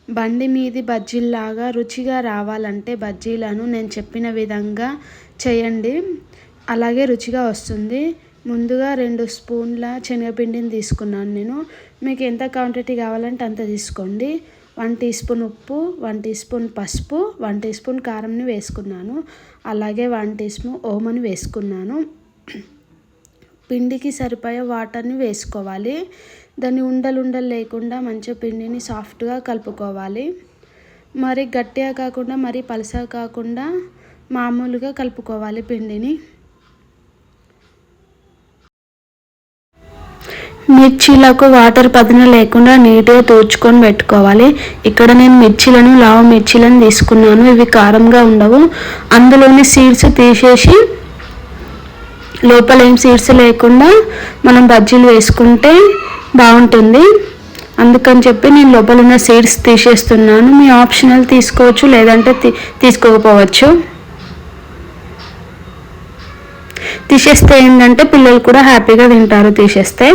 బండి మీది బజ్జీల్లాగా రుచిగా రావాలంటే బజ్జీలను నేను చెప్పిన విధంగా చేయండి. అలాగే రుచిగా వస్తుంది. ముందుగా 2 స్పూన్ల శనగపిండిని తీసుకున్నాను నేను. మీకు ఎంత క్వాంటిటీ కావాలంటే అంత తీసుకోండి. 1 టీ స్పూన్ ఉప్పు, 1 టీ స్పూన్ పసుపు, 1 టీ స్పూన్ కారంని వేసుకున్నాను. అలాగే 1 టీ స్పూన్ ఓమని వేసుకున్నాను. పిండికి సరిపోయే వాటర్ని వేసుకోవాలి. దాన్ని ఉండలు లేకుండా మంచిగా పిండిని సాఫ్ట్గా కలుపుకోవాలి. మరి గట్టిగా కాకుండా మరి పలచగా కాకుండా మామూలుగా కలుపుకోవాలి పిండిని. మిర్చీలకు వాటర్ పదన లేకుండా నీట్గా తోచుకొని పెట్టుకోవాలి. ఇక్కడ నేను లావు మిర్చీలను తీసుకున్నాను. ఇవి కారంగా ఉండవు. అందులోని సీడ్స్ తీసేసి లోపల ఏం సీడ్స్ లేకుండా మనం బజ్జీలు వేసుకుంటే బాగుంటుంది. అందుకని చెప్పి నేను లోపల ఉన్న సీడ్స్ తీసేస్తున్నాను. మీ ఆప్షనల్ తీసుకోవచ్చు, లేదంటే తీసుకోకపోవచ్చు. తీసేస్తే ఏంటంటే పిల్లలు కూడా హ్యాపీగా తింటారు. తీసేస్తే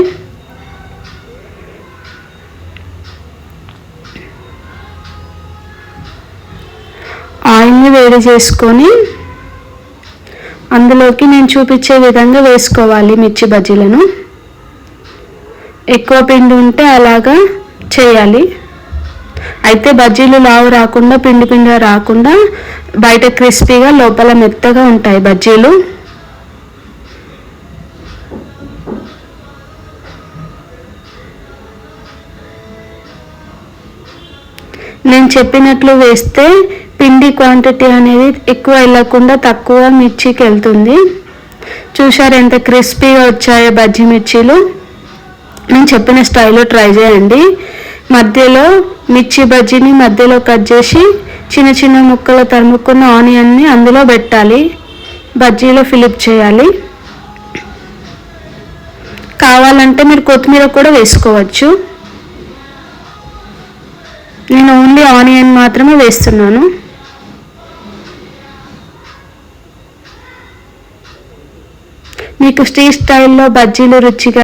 ఆయిల్ని వేడి చేసుకొని అందులోకి నేను చూపించే విధంగా వేసుకోవాలి మిర్చి బజ్జీలను. ఎక్కువ పిండి ఉంటే అలాగా చేయాలి. అయితే బజ్జీలు లావు రాకుండా పిండిగా రాకుండా బయట క్రిస్పీగా లోపల మెత్తగా ఉంటాయి బజ్జీలు. నేను చెప్పినట్లు వేస్తే పిండి క్వాంటిటీ అనేది ఎక్కువ వెళ్ళకుండా తక్కువ మిర్చికి వెళ్తుంది. చూసారు ఎంత క్రిస్పీగా వచ్చాయో బజ్జీ మిర్చీలు. నేను చెప్పిన స్టైల్లో ట్రై చేయండి. మధ్యలో మిర్చి బజ్జీని మధ్యలో కట్ చేసి చిన్న చిన్న ముక్కలు తరుముకున్న ఆనియన్ని అందులో పెట్టాలి. బజ్జీలో ఫిలిప్ చేయాలి. కావాలంటే మీరు కొత్తిమీర కూడా వేసుకోవచ్చు. నేను ఓన్లీ ఆనియన్ మాత్రమే వేస్తున్నాను. మీకు స్ట్రీట్ స్టైల్లో బజ్జీలు రుచిగా